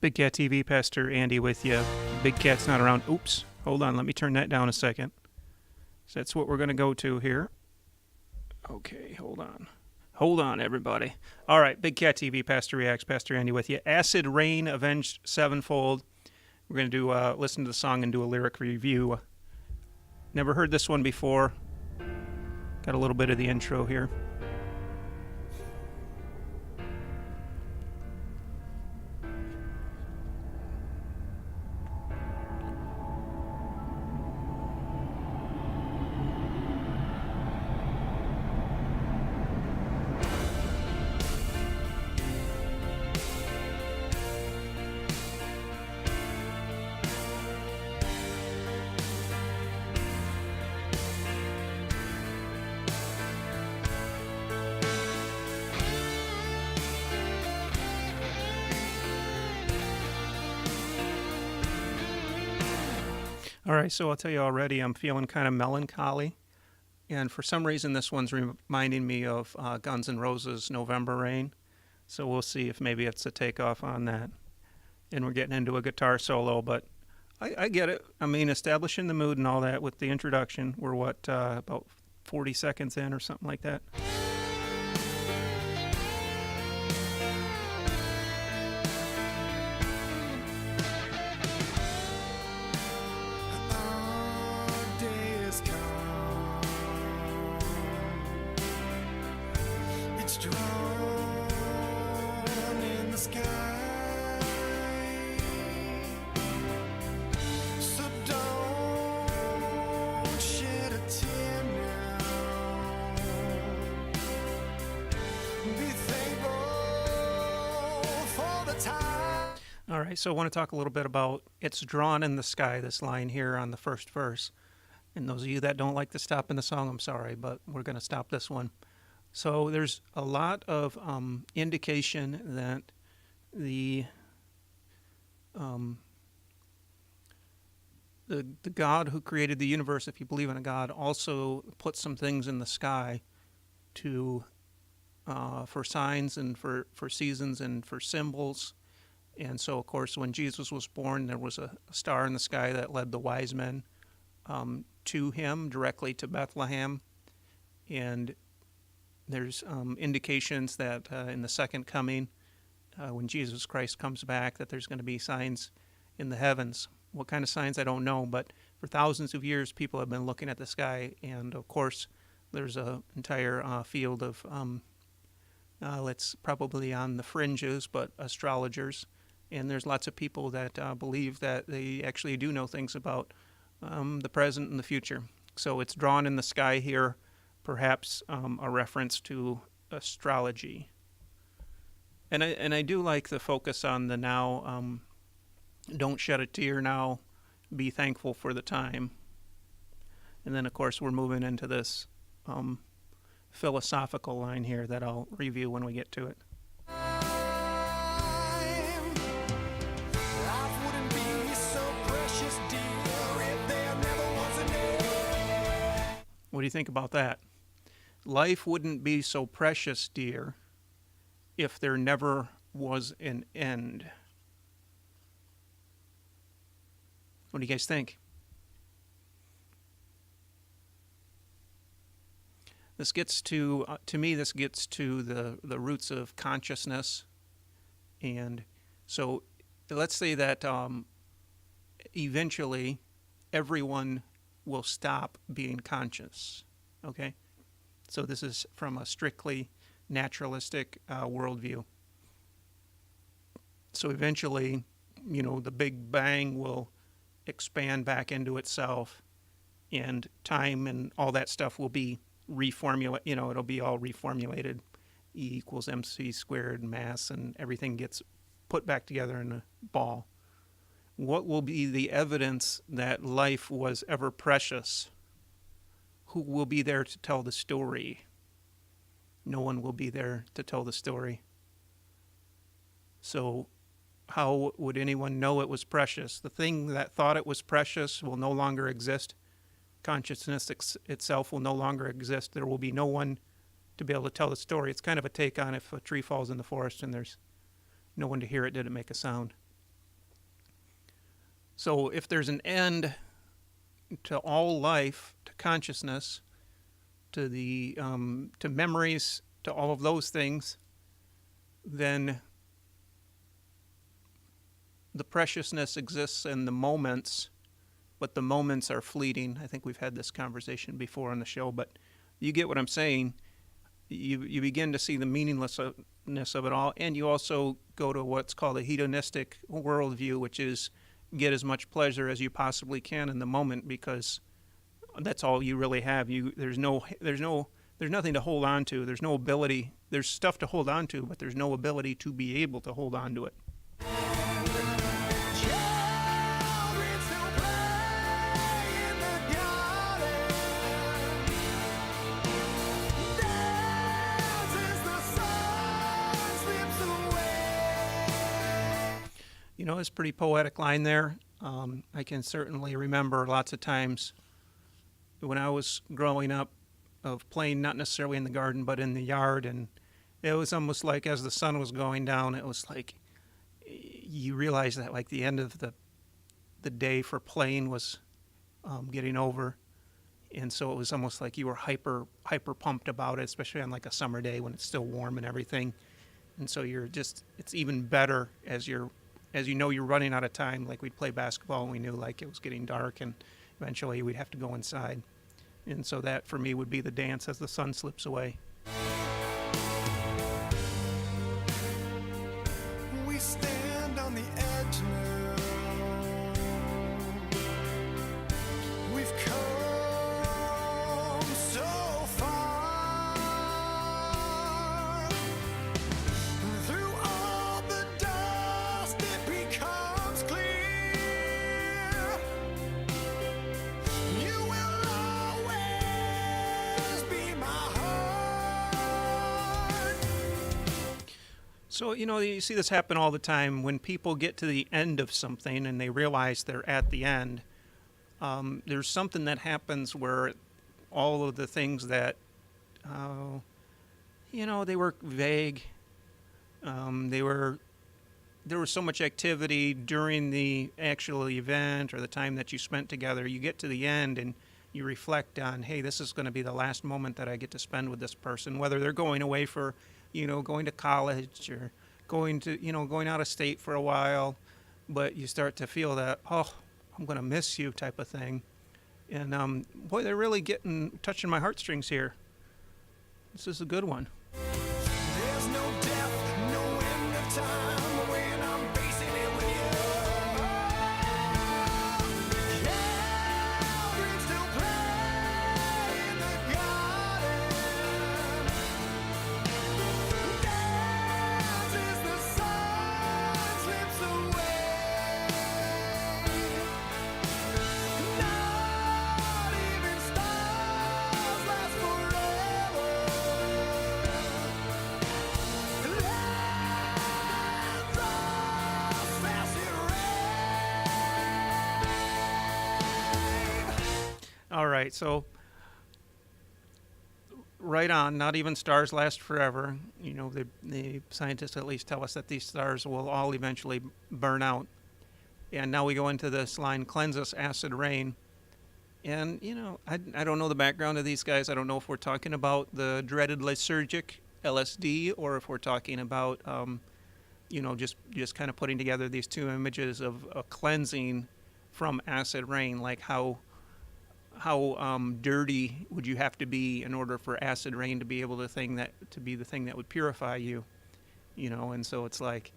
BigKat TV, Pastor Andy with you. BigKat's not around. Oops. Hold on. Let me turn that down a second. So that's what we're going to go to here. Okay, hold on. Hold on, everybody. All right, BigKat TV, Pastor Reacts, Pastor Andy with you. Acid Rain, Avenged Sevenfold. We're going to do listen to the song and do a lyric review. Never heard this one before. Got a little bit of the intro here. All right, so I'll tell you already, I'm feeling kind of melancholy. And for some reason, this one's reminding me of Guns N' Roses' November Rain. So we'll see if maybe it's a takeoff on that. And we're getting into a guitar solo, but I get it. I mean, establishing the mood and all that with the introduction. We're about 40 seconds in or something like that. It's drawn in the sky, so don't shed a tear now. Be thankful for the time. All right, so I want to talk a little bit about "It's Drawn in the Sky," this line here on the first verse. And those of you that don't like to stop in the song, I'm sorry, but we're going to stop this one. So there's a lot of indication that the God who created the universe, if you believe in a God, also put some things in the sky to for signs and for seasons and for symbols. And so, of course, when Jesus was born, there was a star in the sky that led the wise men to him, directly to Bethlehem. And there's indications that in the second coming, when Jesus Christ comes back, that there's going to be signs in the heavens. What kind of signs, I don't know, but for thousands of years, people have been looking at the sky, and of course, there's an entire field of, it's probably on the fringes, but astrologers, and there's lots of people that believe that they actually do know things about the present and the future. So it's drawn in the sky here, perhaps a reference to astrology. And I do like the focus on the now, don't shed a tear now, be thankful for the time. And then, of course, we're moving into this philosophical line here that I'll review when we get to it. Life wouldn't be so precious, dear, if there never was an end. What do you think about that? Life wouldn't be so precious, dear, if there never was an end. What do you guys think? This gets to me, this gets to the roots of consciousness. And so let's say that eventually everyone will stop being conscious, okay? So this is from a strictly naturalistic worldview. So eventually, the Big Bang will expand back into itself, and time and all that stuff will be reformulated. It'll be all reformulated. E equals mc squared, mass, and everything gets put back together in a ball. What will be the evidence that life was ever precious? Who will be there to tell the story? No one will be there to tell the story. So how would anyone know it was precious? The thing that thought it was precious will no longer exist. Consciousness itself will no longer exist. There will be no one to be able to tell the story. It's kind of a take on if a tree falls in the forest and there's no one to hear it, did it make a sound? So if there's an end to all life, to consciousness, to the to memories, to all of those things, then the preciousness exists in the moments, but the moments are fleeting. I think we've had this conversation before on the show, but you get what I'm saying. You begin to see the meaninglessness of it all, and you also go to what's called a hedonistic worldview, which is get as much pleasure as you possibly can in the moment, because that's all you really have. There's nothing to hold on to. There's no ability. There's stuff to hold on to, but there's no ability to be able to hold on to it. Children still play in the garden. Dance as the sun slips away. You know, it's a pretty poetic line there. I can certainly remember lots of times when I was growing up of playing not necessarily in the garden but in the yard, and it was almost like as the sun was going down, it was like you realized that like the end of the day for playing was getting over, and so it was almost like you were hyper pumped about it, especially on like a summer day when it's still warm and everything. And so it's even better as you know you're running out of time. Like we'd play basketball and we knew like it was getting dark and eventually we'd have to go inside. And so that for me would be the dance as the sun slips away. We stand on the edge now. We've come so far. Through all the dust, it becomes clear. You will always be my heart. So, you know, you see this happen all the time when people get to the end of something and they realize they're at the end. There's something that happens where all of the things that, they were vague. There was so much activity during the actual event or the time that you spent together. You get to the end and you reflect on, hey, this is going to be the last moment that I get to spend with this person, whether they're going away for, going to college or going out of state for a while. But you start to feel that, oh, I'm going to miss you type of thing. And boy, they're really touching my heartstrings here. This is a good one. There's no death, no end of time when I'm facing it with you. Children still play in the garden. Dance as the sun slips away. Not even stars last forever. Let's pass it right. All right, so right on, not even stars last forever. The scientists at least tell us that these stars will all eventually burn out. And now we go into this line, cleanse us, acid rain. And, I don't know the background of these guys. I don't know if we're talking about the dreaded lysergic LSD or if we're talking about, just kind of putting together these two images of a cleansing from acid rain, like how dirty would you have to be in order for acid rain to be the thing that would purify you, and so it's like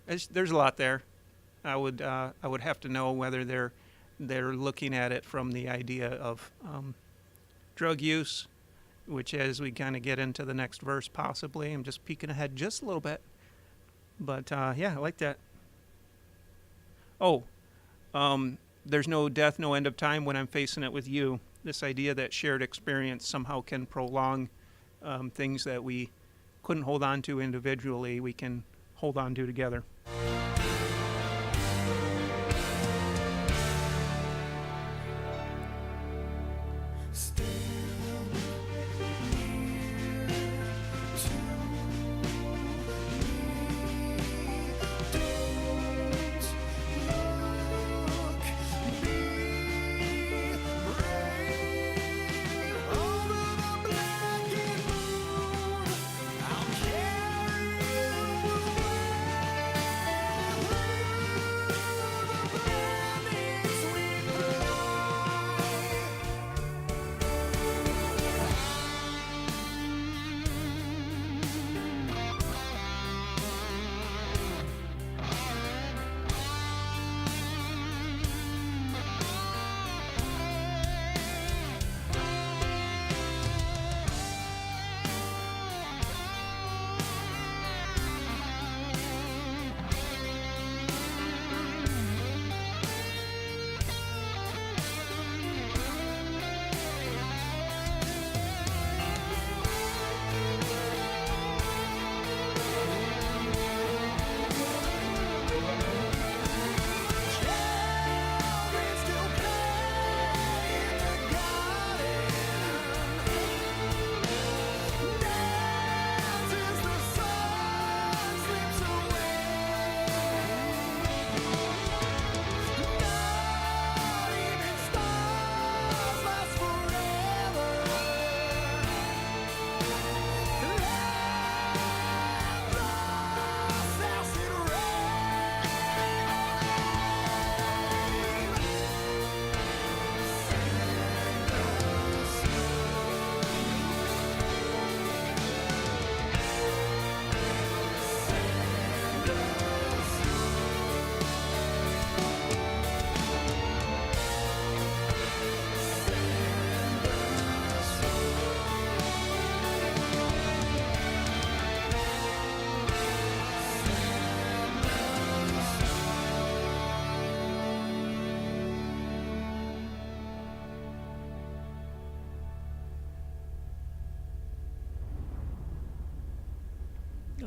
there's a lot there. I would have to know whether they're looking at it from the idea of drug use, which as we kind of get into the next verse possibly. I'm just peeking ahead just a little bit, but yeah, I like that. There's no death, no end of time when I'm facing it with you. This idea that shared experience somehow can prolong things that we couldn't hold on to individually, we can hold on to together.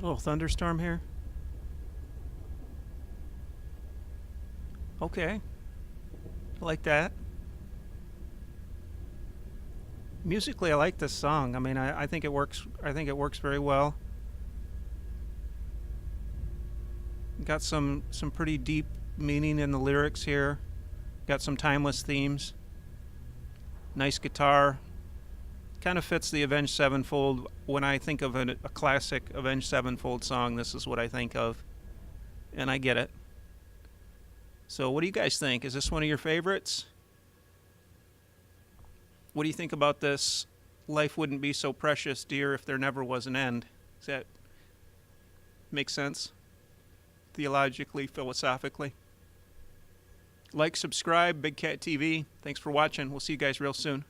A little thunderstorm here. Okay. I like that. Musically, I like this song. I mean, I think it works. I think it works very well. Got some pretty deep meaning in the lyrics here. Got some timeless themes. Nice guitar. Kind of fits the Avenged Sevenfold. When I think of a classic Avenged Sevenfold song, this is what I think of. And I get it. So what do you guys think? Is this one of your favorites? What do you think about this? Life wouldn't be so precious, dear, if there never was an end. Does that make sense? Theologically, philosophically? Like, subscribe, BigKat TV. Thanks for watching. We'll see you guys real soon.